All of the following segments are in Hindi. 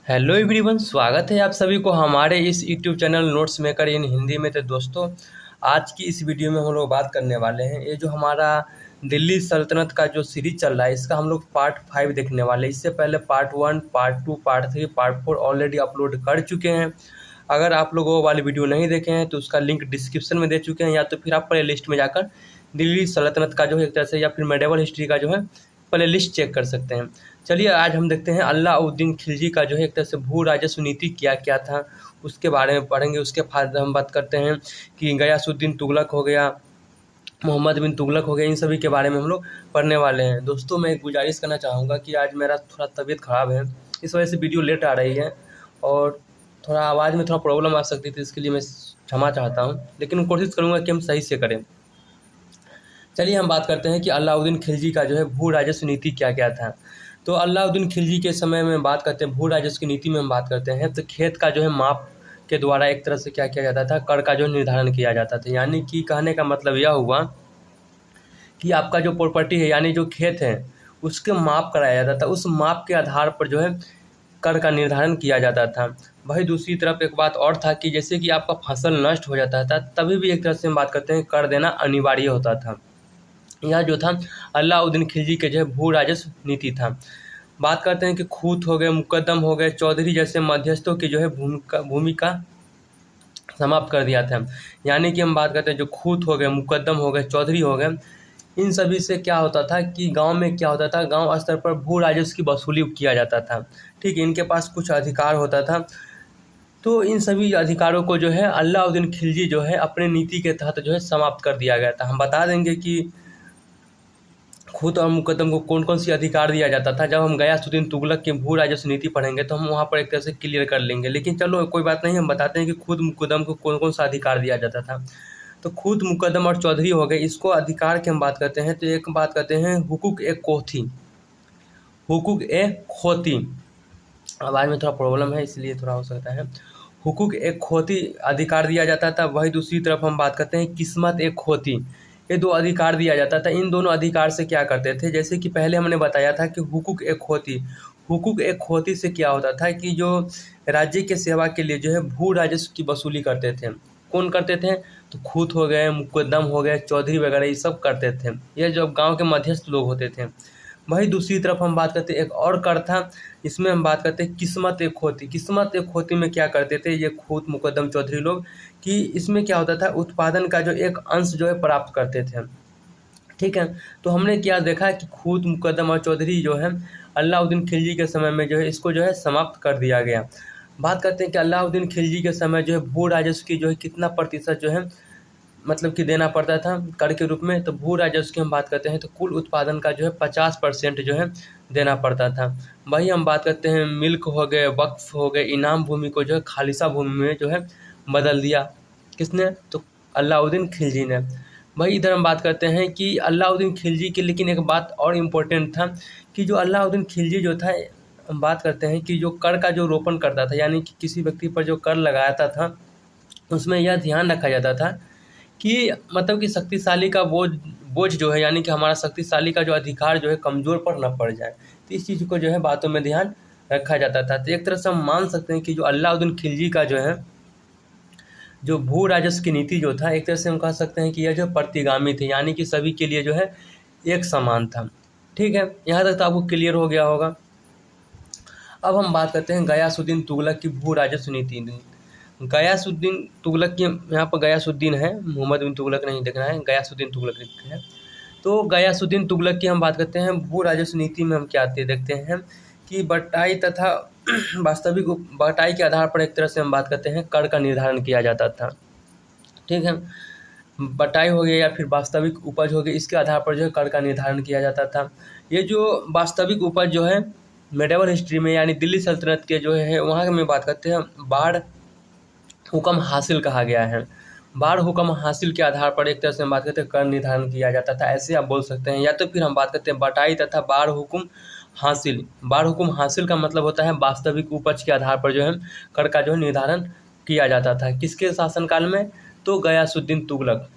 हेलो एवरीवन, स्वागत है आप सभी को हमारे इस यूट्यूब चैनल नोट्स मेकर इन हिंदी में। तो दोस्तों, आज की इस वीडियो में हम लोग बात करने वाले हैं ये जो हमारा दिल्ली सल्तनत का जो सीरीज चल रहा है, इसका हम लोग पार्ट 5 देखने वाले हैं। इससे पहले part 1, part 2, part 3, part 4 already upload कर चुके हैं। अगर आप लोग वो वाली वीडियो नहीं देखे हैं तो उसका लिंक डिस्क्रिप्शन में दे चुके हैं, या तो फिर आप प्ले लिस्ट में जाकर दिल्ली सल्तनत का जो है एक तरह से, या फिर मेडिवल हिस्ट्री का जो है प्ले लिस्ट चेक कर सकते हैं। चलिए आज हम देखते हैं अलाउद्दीन खिलजी का जो है एक तरह से भू राजस्व नीति क्या क्या था, उसके बारे में पढ़ेंगे। उसके बाद हम बात करते हैं कि गयासुद्दीन तुगलक हो गया, मोहम्मद बिन तुगलक हो गया, इन सभी के बारे में हम लोग पढ़ने वाले हैं। दोस्तों, मैं एक गुजारिश करना चाहूँगा कि आज मेरा थोड़ा तबीयत ख़राब है, इस वजह से वीडियो लेट आ रही है और थोड़ा आवाज़ में थोड़ा प्रॉब्लम आ सकती थी, इसके लिए मैं क्षमा चाहता हूँ, लेकिन कोशिश करूँगा कि हम सही से करें। चलिए हम बात करते हैं कि अलाउद्दीन खिलजी का जो है भू राजस्व नीति क्या क्या था। तो अलाउद्दीन खिलजी के समय में बात करते हैं, भू राजस्व की नीति में हम बात करते हैं, तो खेत का जो है माप के द्वारा एक तरह से क्या किया जाता था, कर का जो निर्धारण किया जाता था। यानी कि कहने का मतलब यह हुआ कि आपका जो प्रॉपर्टी है, यानी जो खेत है, उसके माप कराया जाता था। उस माप के आधार पर जो है कर का निर्धारण किया जाता था। वही दूसरी तरफ एक बात और था कि जैसे कि आपका फसल नष्ट हो जाता था, तभी भी एक तरह से हम बात करते हैं कर देना अनिवार्य होता था। यह जो था अलाउद्दीन खिलजी के जो है भू राजस्व नीति था। बात करते हैं कि खूत हो गए, मुकद्दम हो गए, चौधरी जैसे मध्यस्थों की जो है भूमिका समाप्त कर दिया था। यानी कि हम बात करते हैं जो खूत हो गए, मुकद्दम हो गए, चौधरी हो गए, इन सभी से क्या होता था कि गांव में क्या होता था, गांव स्तर पर भू राजस्व की वसूली किया जाता था। ठीक, इनके पास कुछ अधिकार होता था। तो इन सभी अधिकारों को जो है अलाउद्दीन खिलजी जो है अपने नीति के तहत जो है समाप्त कर दिया गया था। हम बता देंगे कि खूत और मुकद्दम को कौन कौन सी अधिकार दिया जाता था। जब हम गयासुद्दीन तुगलक की भू राजस्व नीति पढ़ेंगे तो हम वहाँ पर एक तरह से क्लियर कर लेंगे, लेकिन चलो कोई बात नहीं, हम बताते हैं कि खूत मुकद्दम को कौन कौन सा अधिकार दिया जाता था। तो खूत मुकद्दम और चौधरी हो गए, इसको अधिकार की हम बात करते हैं तो एक बात करते हैं हुकूक ए कोठी, हुकूक ए खोती। आवाज़ में थोड़ा प्रॉब्लम है इसलिए थोड़ा हो सकता है। हुकूक एक खोती अधिकार दिया जाता था। वही दूसरी तरफ हम बात करते हैं किस्मत एक खोती, ये दो अधिकार दिया जाता था। इन दोनों अधिकार से क्या करते थे, जैसे कि पहले हमने बताया था कि हुकूक एक खोती, हुकूक एक खोती से क्या होता था कि जो राज्य के सेवा के लिए जो है भू राजस्व की वसूली करते थे। कौन करते थे, तो खूत हो गए, मुकद्दम हो गए, चौधरी वगैरह ये सब करते थे। ये जो गाँव के मध्यस्थ लोग होते थे। वही दूसरी तरफ हम बात करते हैं एक और कर था, इसमें हम बात करते हैं किस्मत एक खोती। किस्मत एक खोती में क्या करते थे ये खूत मुकद्दम चौधरी लोग, कि इसमें क्या होता था, उत्पादन का जो एक अंश जो है प्राप्त करते थे। ठीक है, तो हमने क्या देखा कि खूत मुकद्दम और चौधरी जो है अलाउद्दीन खिलजी के समय में जो है इसको जो है समाप्त कर दिया गया। बात करते हैं कि अलाउद्दीन खिलजी के समय जो है भू राजस्व की जो है कितना प्रतिशत जो है मतलब कि देना पड़ता था कर के रूप में। तो भू राजस्व की हम बात करते हैं तो कुल उत्पादन का जो है 50% जो है देना पड़ता था। वही हम बात करते हैं मिल्क हो गए, वक्फ हो गए, इनाम भूमि को जो है खालिसा भूमि में जो है बदल दिया। किसने, तो अलाउद्दीन खिलजी ने। वही इधर हम बात करते हैं कि अलाउद्दीन खिलजी की, लेकिन एक बात और इम्पोर्टेंट था कि जो अलाउद्दीन खिलजी जो था, हम बात करते हैं कि जो कर का जो रोपण करता था, यानी कि किसी व्यक्ति पर जो कर लगाता था, उसमें यह ध्यान रखा जाता था कि मतलब कि शक्तिशाली का बोझ जो है, यानी कि हमारा शक्तिशाली का जो अधिकार जो है कमज़ोर पर न पड़ जाए। तो इस चीज़ को जो है बातों में ध्यान रखा जाता था। तो एक तरह से हम मान सकते हैं कि जो अलाउद्दीन खिलजी का जो है जो भू राजस्व की नीति जो था, एक तरह से हम कह सकते हैं कि यह जो प्रतिगामी थी, यानी कि सभी के लिए जो है एक समान था। ठीक है, यहाँ तक तो आपको क्लियर हो गया होगा। अब हम बात करते हैं गयासुद्दीन तुगलक की भू राजस्व नीति। गयासुद्दीन तुगलक की, यहाँ पर गयासुद्दीन है, मोहम्मद बिन तुगलक नहीं देखना है, गयासुद्दीन तुगलक लिखते हैं। तो गयासुद्दीन तुगलक की हम बात करते हैं भू राजस्व नीति में हम क्या देखते हैं कि बटाई तथा वास्तविक बटाई के आधार पर एक तरह से हम बात करते हैं कर का निर्धारण किया जाता था। ठीक है, बटाई हो गया या फिर वास्तविक उपज हो गई, इसके आधार पर जो है कर का निर्धारण किया जाता था। ये जो वास्तविक उपज जो है मेडिवल हिस्ट्री में, यानी दिल्ली सल्तनत के जो है वहाँ में बात करते हैं बाढ़ हुक्म हासिल कहा गया है। बाढ़ हुक्म हासिल के आधार पर एक तरह से हम बात करते हैं कर निर्धारण किया जाता था, ऐसे आप बोल सकते हैं। या तो फिर हम बात करते हैं बटाई तथा बाढ़ हुक्म हासिल। बाढ़ हुक्म हासिल का मतलब होता है वास्तविक उपज के आधार पर जो है कर का जो है निर्धारण किया जाता था। किसके शासनकाल में, तो गयासुद्दीन तुगलक।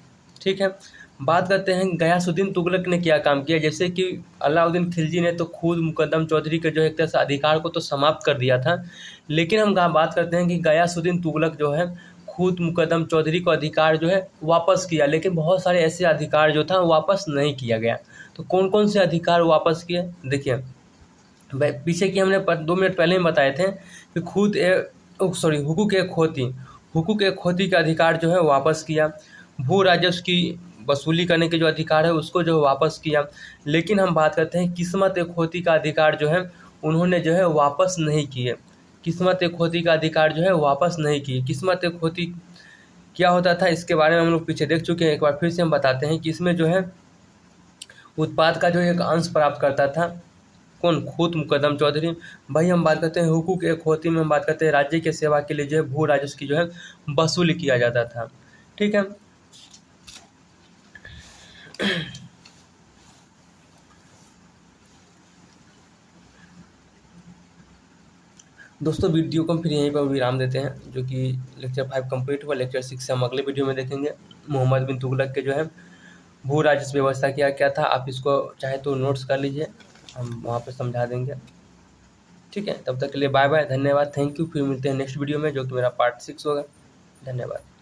ठीक है, बात करते हैं गयासुद्दीन तुगलक ने क्या काम किया। जैसे कि अलाउद्दीन खिलजी ने तो खुद मुकद्दम चौधरी के जो एक तरह से अधिकार को तो समाप्त कर दिया था, लेकिन हम बात करते हैं कि गयासुद्दीन तुगलक जो है खुद मुकद्दम चौधरी को अधिकार जो है वापस किया, लेकिन बहुत सारे ऐसे अधिकार जो था वापस नहीं किया गया। तो कौन कौन से अधिकार वापस किए, देखिए पीछे की हमने 2 मिनट पहले ही बताए थे कि खुद हुकूक ए खोती का अधिकार जो है वापस किया। भू राजस्व की वसूली करने के जो अधिकार है उसको जो वापस किया। लेकिन हम बात करते हैं किस्मत ए खोती का अधिकार जो है उन्होंने जो है वापस नहीं किए। किस्मत ए खोती का अधिकार जो है वापस नहीं किए। किस्मत ए खोती क्या होता था इसके बारे में हम लोग पीछे देख चुके हैं, एक बार फिर से हम बताते हैं कि इसमें जो है उत्पाद का जो एक अंश प्राप्त करता था कौन, खुद मुकद्दम चौधरी। भाई हम बात करते हैं हुकूक एक होती में हम बात करते हैं राज्य के सेवा के लिए जो है भू राजस्व की जो है वसूली किया जाता था। ठीक है, दोस्तों वीडियो को हम फिर यहीं पर विराम देते हैं, जो कि लेक्चर 5 कंप्लीट हुआ। लेक्चर 6 से हम अगले वीडियो में देखेंगे मोहम्मद बिन तुगलक के जो है भू राजस्व व्यवस्था क्या क्या था। आप इसको चाहे तो नोट्स कर लीजिए, हम वहाँ पे समझा देंगे। ठीक है, तब तक के लिए बाय बाय, धन्यवाद, थैंक यू। फिर मिलते हैं नेक्स्ट वीडियो में जो कि मेरा पार्ट 6 होगा। धन्यवाद।